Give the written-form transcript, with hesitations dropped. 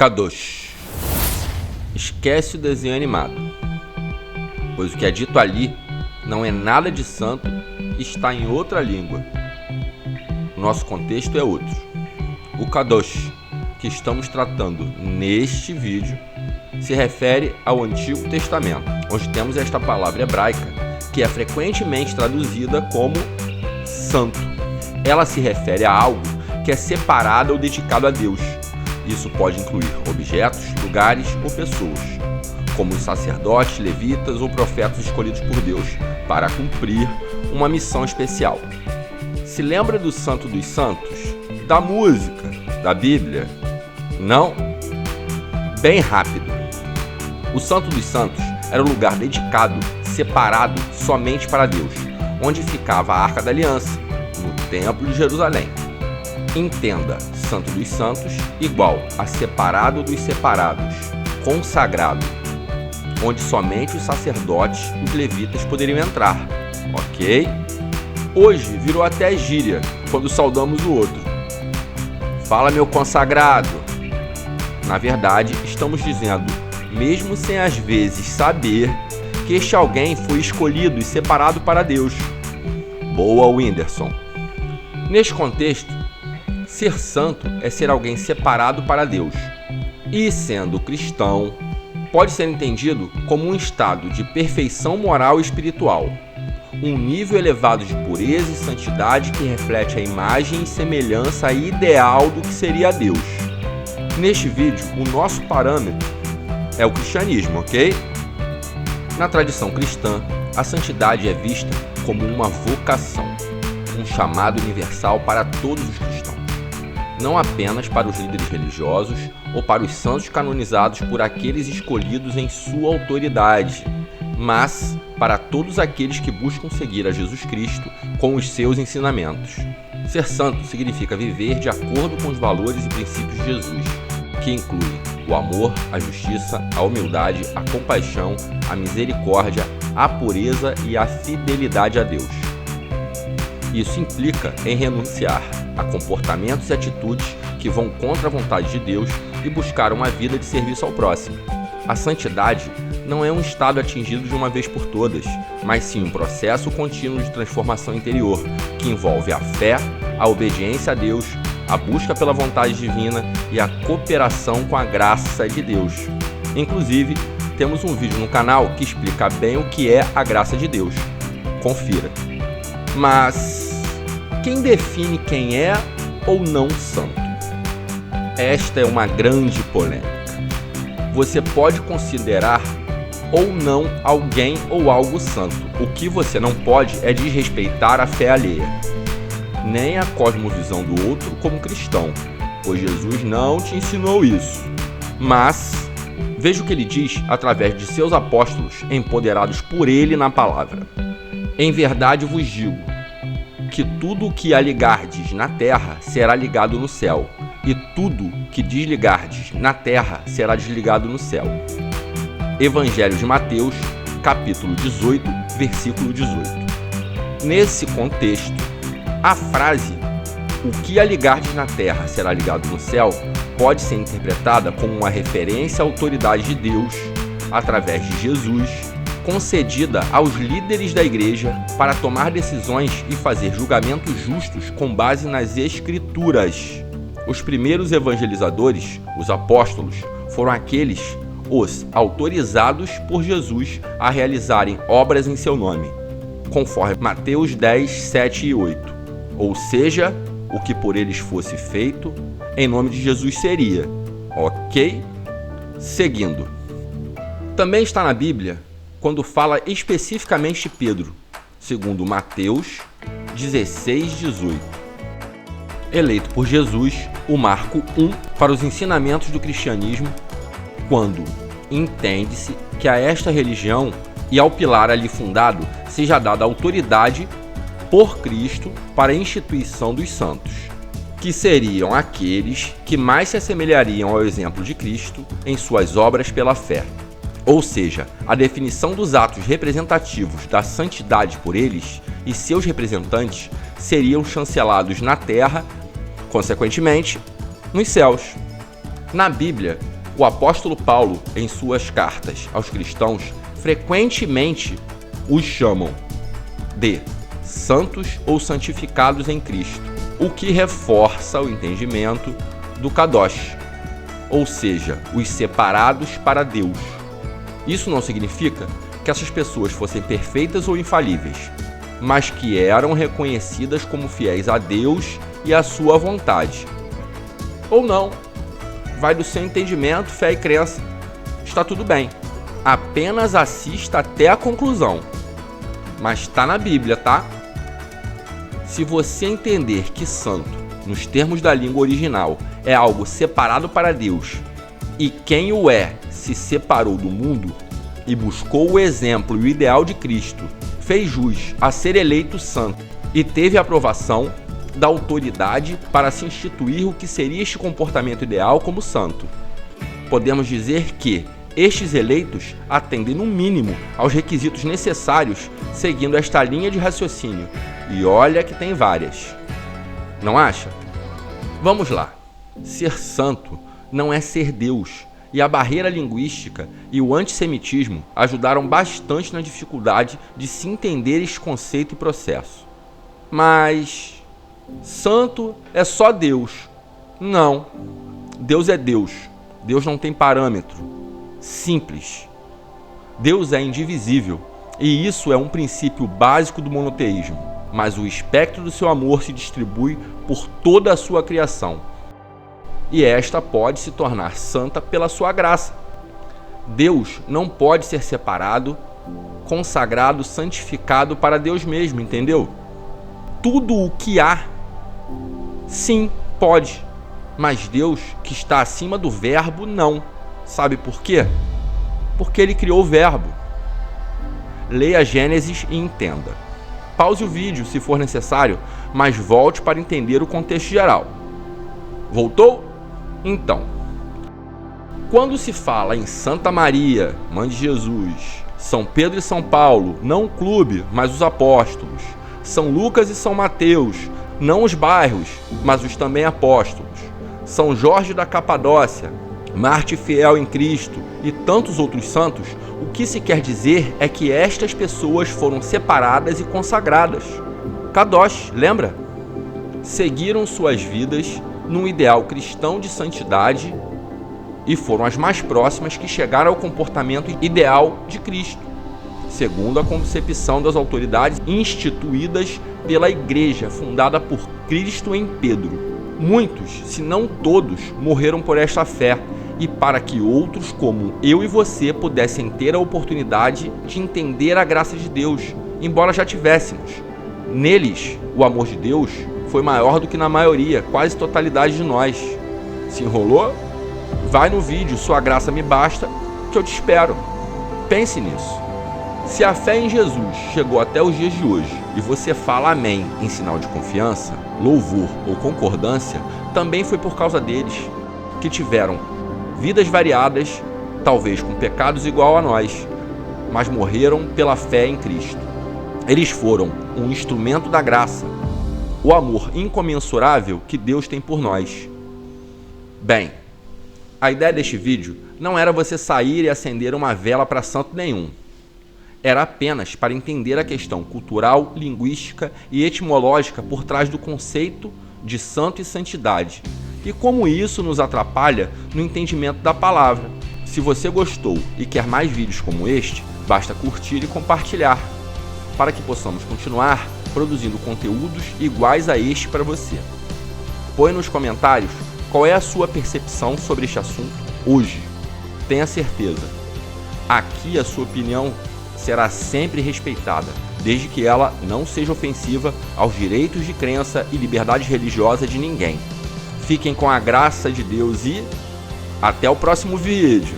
Kadosh. Esquece o desenho animado, pois o que é dito ali não é nada de santo e está em outra língua. O nosso contexto é outro. O Kadosh, que estamos tratando neste vídeo, se refere ao Antigo Testamento, onde temos esta palavra hebraica, que é frequentemente traduzida como santo. Ela se refere a algo que é separado ou dedicado a Deus. Isso pode incluir objetos, lugares ou pessoas, como os sacerdotes, levitas ou profetas escolhidos por Deus para cumprir uma missão especial. Se lembra do Santo dos Santos? Da música, da Bíblia? Não? Bem rápido. O Santo dos Santos era o lugar dedicado, separado somente para Deus, onde ficava a Arca da Aliança, no Templo de Jerusalém. Entenda, Santo dos Santos igual a separado dos separados, consagrado, onde somente os sacerdotes e os levitas poderiam entrar, ok? Hoje virou até gíria quando saudamos o outro. Fala, meu consagrado. Na verdade, estamos dizendo, mesmo sem às vezes saber, que este alguém foi escolhido e separado para Deus. Boa, Whindersson. Neste contexto, ser santo é ser alguém separado para Deus. E sendo cristão, pode ser entendido como um estado de perfeição moral e espiritual. Um nível elevado de pureza e santidade que reflete a imagem e semelhança ideal do que seria Deus. Neste vídeo, o nosso parâmetro é o cristianismo, ok? Na tradição cristã, a santidade é vista como uma vocação, um chamado universal para todos os cristãos. Não apenas para os líderes religiosos ou para os santos canonizados por aqueles escolhidos em sua autoridade, mas para todos aqueles que buscam seguir a Jesus Cristo com os seus ensinamentos. Ser santo significa viver de acordo com os valores e princípios de Jesus, que incluem o amor, a justiça, a humildade, a compaixão, a misericórdia, a pureza e a fidelidade a Deus. Isso implica em renunciar a comportamentos e atitudes que vão contra a vontade de Deus e buscar uma vida de serviço ao próximo. A santidade não é um estado atingido de uma vez por todas, mas sim um processo contínuo de transformação interior, que envolve a fé, a obediência a Deus, a busca pela vontade divina e a cooperação com a graça de Deus. Inclusive, temos um vídeo no canal que explica bem o que é a graça de Deus. Confira. Mas quem define quem é ou não santo? Esta é uma grande polêmica. Você pode considerar ou não alguém ou algo santo. O que você não pode é desrespeitar a fé alheia, nem a cosmovisão do outro como cristão, pois Jesus não te ensinou isso. Mas veja o que ele diz através de seus apóstolos, empoderados por ele na palavra. Em verdade vos digo, que tudo o que ligardes na terra será ligado no céu, e tudo que desligardes na terra será desligado no céu. Evangelho de Mateus, capítulo 18, versículo 18. Nesse contexto, a frase "o que ligardes na terra será ligado no céu" pode ser interpretada como uma referência à autoridade de Deus, através de Jesus, concedida aos líderes da igreja para tomar decisões e fazer julgamentos justos com base nas Escrituras. Os primeiros evangelizadores, os apóstolos, foram os autorizados por Jesus a realizarem obras em seu nome, conforme Mateus 10, 7 e 8. Ou seja, o que por eles fosse feito, em nome de Jesus seria. Ok? Seguindo. Também está na Bíblia quando fala especificamente de Pedro, segundo Mateus 16, 18. Eleito por Jesus, o marco 1 para os ensinamentos do cristianismo, quando entende-se que a esta religião e ao pilar ali fundado seja dada autoridade por Cristo para a instituição dos santos, que seriam aqueles que mais se assemelhariam ao exemplo de Cristo em suas obras pela fé. Ou seja, a definição dos atos representativos da santidade por eles e seus representantes seriam chancelados na terra, consequentemente, nos céus. Na Bíblia, O apóstolo Paulo, em suas cartas aos cristãos, frequentemente os chamam de santos ou santificados em Cristo, o que reforça o entendimento do Kadosh, ou seja, os separados para Deus. Isso não significa que essas pessoas fossem perfeitas ou infalíveis, mas que eram reconhecidas como fiéis a Deus e à sua vontade. Ou não, vai do seu entendimento, fé e crença. Está tudo bem. Apenas assista até a conclusão. Mas está na Bíblia, tá? Se você entender que santo, nos termos da língua original, é algo separado para Deus, e quem o é se separou do mundo e buscou o exemplo e o ideal de Cristo, fez jus a ser eleito santo e teve a aprovação da autoridade para se instituir o que seria este comportamento ideal como santo. Podemos dizer que estes eleitos atendem no mínimo aos requisitos necessários seguindo esta linha de raciocínio. E olha que tem várias. Não acha? Vamos lá. Ser santo não é ser Deus. E a barreira linguística e o antissemitismo ajudaram bastante na dificuldade de se entender este conceito e processo. Mas santo é só Deus. Não. Deus é Deus. Deus não tem parâmetro. Simples. Deus é indivisível. E isso é um princípio básico do monoteísmo. Mas o espectro do seu amor se distribui por toda a sua criação. E esta pode se tornar santa pela sua graça. Deus não pode ser separado, consagrado, santificado para Deus mesmo, entendeu? Tudo o que há, sim, pode. Mas Deus, que está acima do verbo, não. Sabe por quê? Porque ele criou o verbo. Leia Gênesis e entenda. Pause o vídeo se for necessário, mas volte para entender o contexto geral. Voltou? Então, quando se fala em Santa Maria, Mãe de Jesus, São Pedro e São Paulo, não o clube, mas os apóstolos, São Lucas e São Mateus, não os bairros, mas os também apóstolos, São Jorge da Capadócia, Marte fiel em Cristo e tantos outros santos, o que se quer dizer é que estas pessoas foram separadas e consagradas. Kadosh, lembra? Seguiram suas vidas num ideal cristão de santidade e foram as mais próximas que chegaram ao comportamento ideal de Cristo, segundo a concepção das autoridades instituídas pela Igreja, fundada por Cristo em Pedro. Muitos, se não todos, morreram por esta fé e para que outros, como eu e você, pudessem ter a oportunidade de entender a graça de Deus, embora já tivéssemos. Neles, o amor de Deus foi maior do que na maioria, quase totalidade de nós. Se enrolou? Vai no vídeo Sua Graça Me Basta, que eu te espero. Pense nisso. Se a fé em Jesus chegou até os dias de hoje e você fala amém em sinal de confiança, louvor ou concordância, também foi por causa deles, que tiveram vidas variadas, talvez com pecados igual a nós, mas morreram pela fé em Cristo. Eles foram um instrumento da graça, o amor incomensurável que Deus tem por nós. Bem, a ideia deste vídeo não era você sair e acender uma vela para santo nenhum. Era apenas para entender a questão cultural, linguística e etimológica por trás do conceito de santo e santidade, e como isso nos atrapalha no entendimento da palavra. Se você gostou e quer mais vídeos como este, basta curtir e compartilhar, para que possamos continuar produzindo conteúdos iguais a este para você. Põe nos comentários qual é a sua percepção sobre este assunto hoje. Tenha certeza, aqui a sua opinião será sempre respeitada, desde que ela não seja ofensiva aos direitos de crença e liberdade religiosa de ninguém. Fiquem com a graça de Deus e até o próximo vídeo.